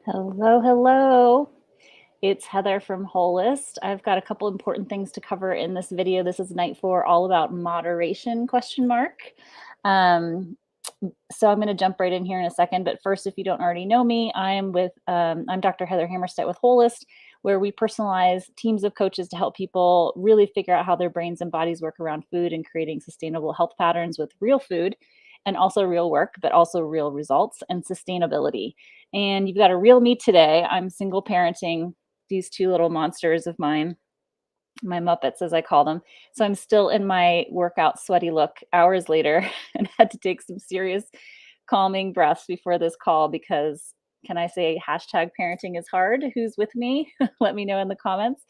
Hello, hello. It's Heather from Holist. I've got a couple important things to cover in this video. This is night 4, all about moderation, question mark. So I'm going to jump right in here in a second. But first, if you don't already know me, I'm Dr. Heather Hammerstedt with Holist, where we personalize teams of coaches to help people really figure out how their brains and bodies work around food and creating sustainable health patterns with real food and also real work, but also real results and sustainability. And you've got a real me today. I'm single parenting these two little monsters of mine, my Muppets, as I call them. So I'm still in my workout sweaty look hours later and had to take some serious calming breaths before this call because can I say hashtag parenting is hard? Who's with me? Let me know in the comments.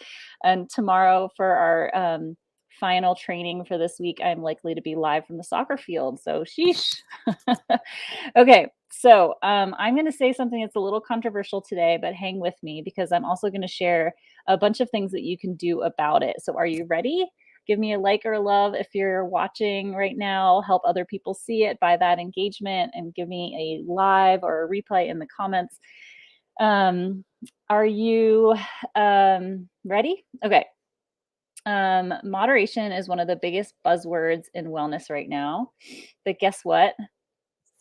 And tomorrow for our final training for this week, I'm likely to be live from the soccer field. So sheesh. Okay, so I'm going to say something that's a little controversial today, but hang with me because I'm also going to share a bunch of things that you can do about it. So are you ready? Give me a like or a love if you're watching right now. Help other people see it by that engagement and give me a live or a replay in the comments. Are you ready? Okay. Moderation is one of the biggest buzzwords in wellness right now. But guess what?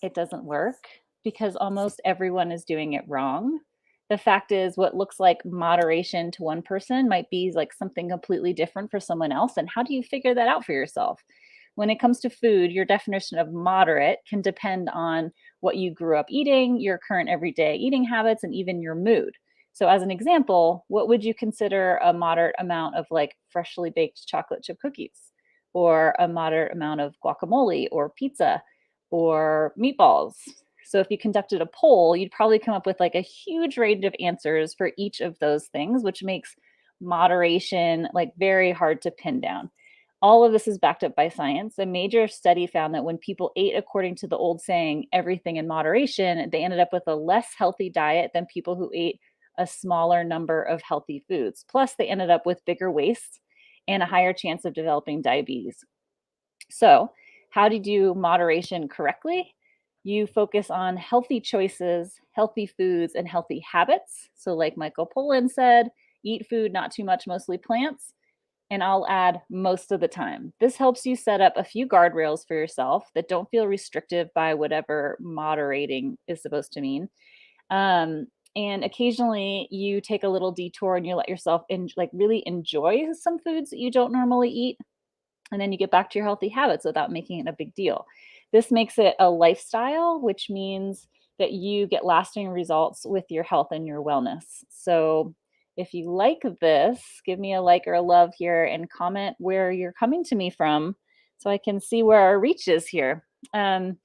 It doesn't work because almost everyone is doing it wrong. The fact is, what looks like moderation to one person might be like something completely different for someone else. And how do you figure that out for yourself? When it comes to food, your definition of moderate can depend on what you grew up eating, your current everyday eating habits, and even your mood. So, as an example, what would you consider a moderate amount of like freshly baked chocolate chip cookies, or a moderate amount of guacamole or pizza? Or meatballs. So if you conducted a poll, you'd probably come up with like a huge range of answers for each of those things, which makes moderation like very hard to pin down. All of this is backed up by science. A major study found that when people ate according to the old saying, everything in moderation, they ended up with a less healthy diet than people who ate a smaller number of healthy foods. Plus, they ended up with bigger waists and a higher chance of developing diabetes. So, how to do moderation correctly? You focus on healthy choices, healthy foods, and healthy habits. So, like Michael Pollan said, eat food, not too much, mostly plants. And I'll add most of the time. This helps you set up a few guardrails for yourself that don't feel restrictive by whatever moderating is supposed to mean. And occasionally you take a little detour and you let yourself like really enjoy some foods that you don't normally eat, and then you get back to your healthy habits without making it a big deal. This makes it a lifestyle, which means that you get lasting results with your health and your wellness. So if you like this, give me a like or a love here and comment where you're coming to me from so I can see where our reach is here. Um,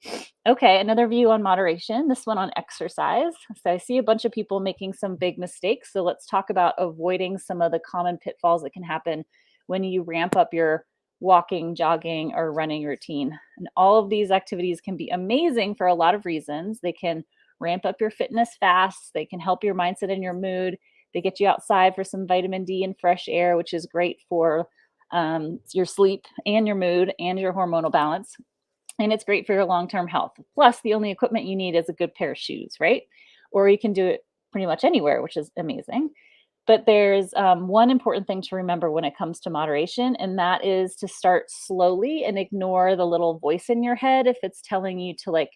okay, another view on moderation, this one on exercise. So I see a bunch of people making some big mistakes. So let's talk about avoiding some of the common pitfalls that can happen when you ramp up your walking, jogging, or running routine. And all of these activities can be amazing for a lot of reasons. They can ramp up your fitness fast, they can help your mindset and your mood, they get you outside for some vitamin D and fresh air, which is great for your sleep and your mood and your hormonal balance. And it's great for your long term health. Plus, the only equipment you need is a good pair of shoes, right? Or you can do it pretty much anywhere, which is amazing. But there's one important thing to remember when it comes to moderation, and that is to start slowly and ignore the little voice in your head if it's telling you to like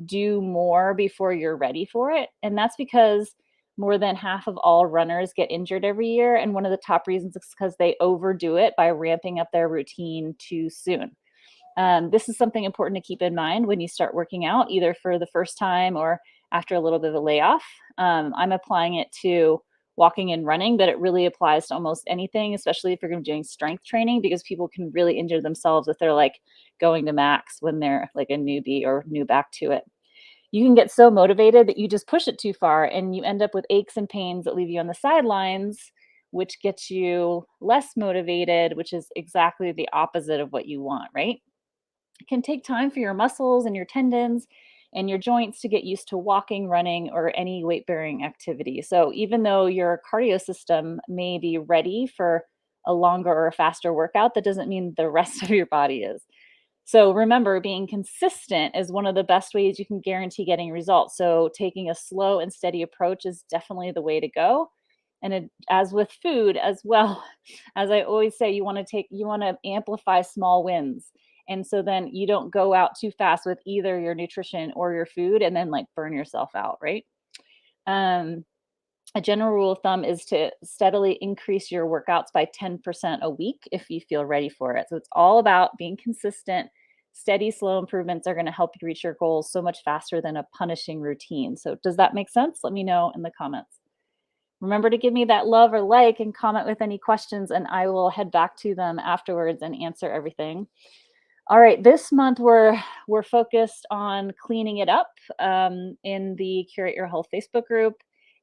do more before you're ready for it. And that's because more than half of all runners get injured every year. And one of the top reasons is because they overdo it by ramping up their routine too soon. This is something important to keep in mind when you start working out, either for the first time or after a little bit of a layoff. I'm applying it to walking and running, but it really applies to almost anything, especially if you're going to be doing strength training, because people can really injure themselves if they're like going to max when they're like a newbie or new back to it. You can get so motivated that you just push it too far and you end up with aches and pains that leave you on the sidelines, which gets you less motivated, which is exactly the opposite of what you want, right? It can take time for your muscles and your tendons and your joints to get used to walking, running, or any weight bearing activity. So, even though your cardio system may be ready for a longer or a faster workout, that doesn't mean the rest of your body is. So remember, being consistent is one of the best ways you can guarantee getting results. So taking a slow and steady approach is definitely the way to go. And as with food as well, as I always say, you want to amplify small wins. And so then you don't go out too fast with either your nutrition or your food and then like burn yourself out, right? Um, a general rule of thumb is to steadily increase your workouts by 10% a week if you feel ready for it. So it's all about being consistent. Steady, slow improvements are going to help you reach your goals so much faster than a punishing routine. So, does that make sense? Let me know in the comments. Remember to give me that love or like and comment with any questions, and I will head back to them afterwards and answer everything. All right, this month we're focused on cleaning it up in the Curate Your Health Facebook group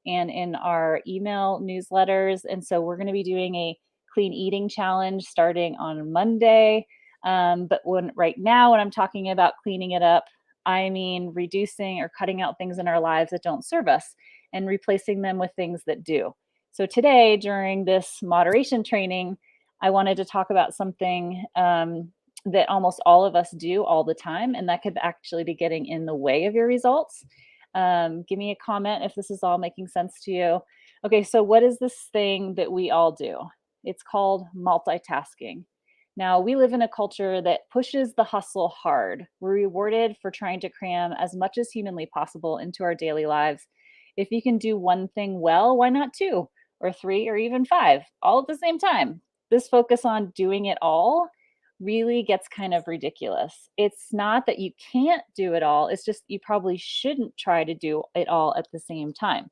and in our email newsletters. And so we're going to be doing a clean eating challenge starting on Monday. But right now, when I'm talking about cleaning it up, I mean reducing or cutting out things in our lives that don't serve us and replacing them with things that do. So today, during this moderation training, I wanted to talk about something that almost all of us do all the time, and that could actually be getting in the way of your results. Give me a comment if this is all making sense to you. Okay, so what is this thing that we all do? It's called multitasking. Now, we live in a culture that pushes the hustle hard. We're rewarded for trying to cram as much as humanly possible into our daily lives. If you can do one thing well, why not two or three or even five all at the same time? This focus on doing it all really gets kind of ridiculous. It's not that you can't do it all, it's just you probably shouldn't try to do it all at the same time.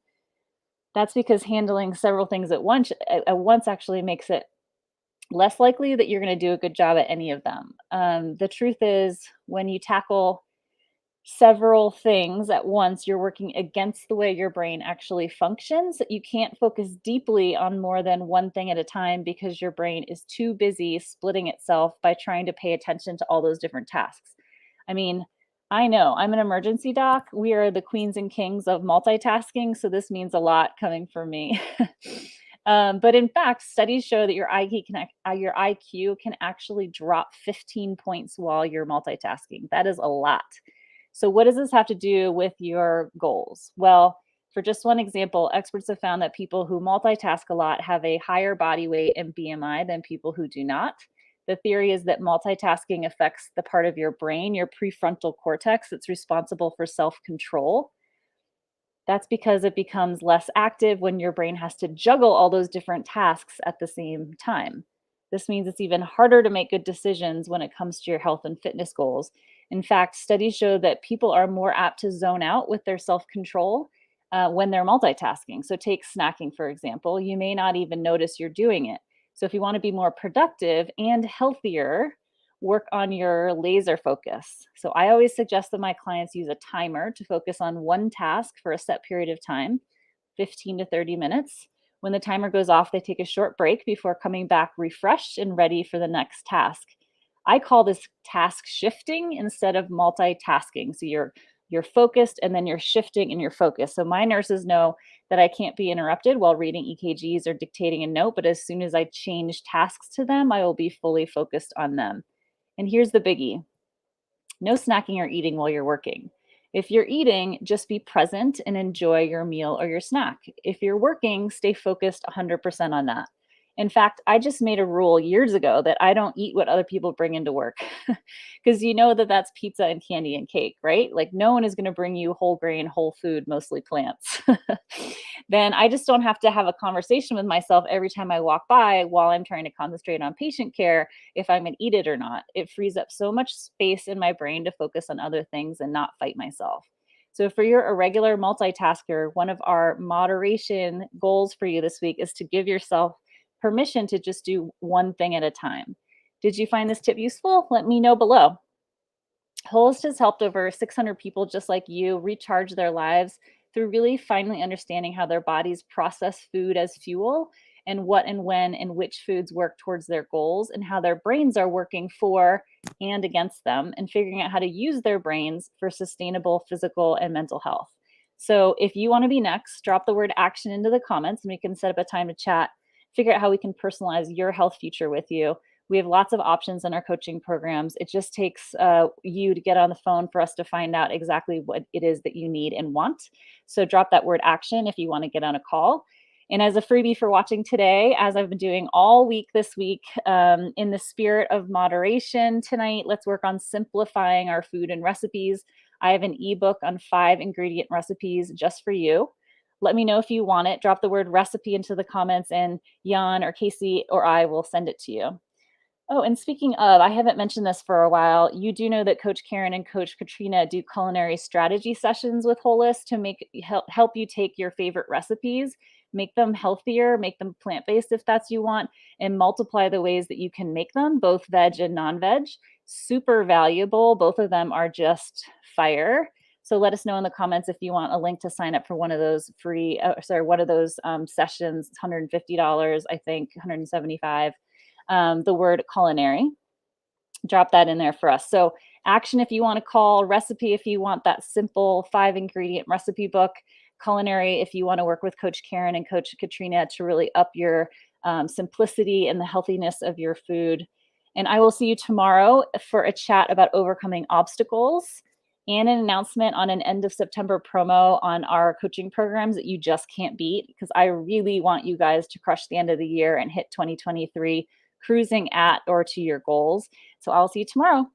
That's because handling several things at once actually makes it less likely that you're going to do a good job at any of them. The truth is, when you tackle several things at once, you're working against the way your brain actually functions. You can't focus deeply on more than one thing at a time because your brain is too busy splitting itself by trying to pay attention to all those different tasks. I mean, I know I'm an emergency doc. We are the queens and kings of multitasking, so this means a lot coming from me. But in fact, studies show that your IQ can actually drop 15 points while you're multitasking. That is a lot. So, what does this have to do with your goals? Well, for just one example, experts have found that people who multitask a lot have a higher body weight and BMI than people who do not. The theory is that multitasking affects the part of your brain, your prefrontal cortex, that's responsible for self control. That's because it becomes less active when your brain has to juggle all those different tasks at the same time. This means it's even harder to make good decisions when it comes to your health and fitness goals. In fact, studies show that people are more apt to zone out with their self control when they're multitasking. So, take snacking, for example. You may not even notice you're doing it. So, if you want to be more productive and healthier, work on your laser focus. So I always suggest that my clients use a timer to focus on one task for a set period of time, 15 to 30 minutes. When the timer goes off, they take a short break before coming back refreshed and ready for the next task. I call this task shifting instead of multitasking. So you're focused and then you're shifting in your focus. So my nurses know that I can't be interrupted while reading EKGs or dictating a note, but as soon as I change tasks to them, I will be fully focused on them. And here's the biggie: no snacking or eating while you're working. If you're eating, just be present and enjoy your meal or your snack. If you're working, stay focused 100% on that. In fact, I just made a rule years ago that I don't eat what other people bring into work because you know that that's pizza and candy and cake, right? Like no one is going to bring you whole grain, whole food, mostly plants. Then I just don't have to have a conversation with myself every time I walk by while I'm trying to concentrate on patient care if I'm going to eat it or not. It frees up so much space in my brain to focus on other things and not fight myself. So, if you're a regular multitasker, one of our moderation goals for you this week is to give yourself permission to just do one thing at a time. Did you find this tip useful? Let me know below. Holist has helped over 600 people just like you recharge their lives through really finally understanding how their bodies process food as fuel and what and when and which foods work towards their goals and how their brains are working for and against them and figuring out how to use their brains for sustainable physical and mental health. So if you want to be next, drop the word action into the comments and we can set up a time to chat, figure out how we can personalize your health future with you. We have lots of options in our coaching programs. It just takes you to get on the phone for us to find out exactly what it is that you need and want. So drop that word action if you want to get on a call. And as a freebie for watching today, as I've been doing all week this week, in the spirit of moderation tonight, let's work on simplifying our food and recipes. I have an ebook on 5 ingredient recipes just for you. Let me know if you want it. Drop the word recipe into the comments, and Jan or Casey or I will send it to you. Oh, and speaking of, I haven't mentioned this for a while. You do know that Coach Karen and Coach Katrina do culinary strategy sessions with Holist to help you take your favorite recipes, make them healthier, make them plant-based if that's you want, and multiply the ways that you can make them, both veg and non-veg. Super valuable. Both of them are just fire. So let us know in the comments if you want a link to sign up for one of those one of those sessions. It's $150, I think, 175. The word culinary. Drop that in there for us. So action if you want to call, recipe if you want that simple 5 ingredient recipe book, culinary if you want to work with Coach Karen and Coach Katrina to really up your simplicity and the healthiness of your food. And I will see you tomorrow for a chat about overcoming obstacles and an announcement on an end of September promo on our coaching programs that you just can't beat, because I really want you guys to crush the end of the year and hit 2023 cruising at or to your goals. So I'll see you tomorrow.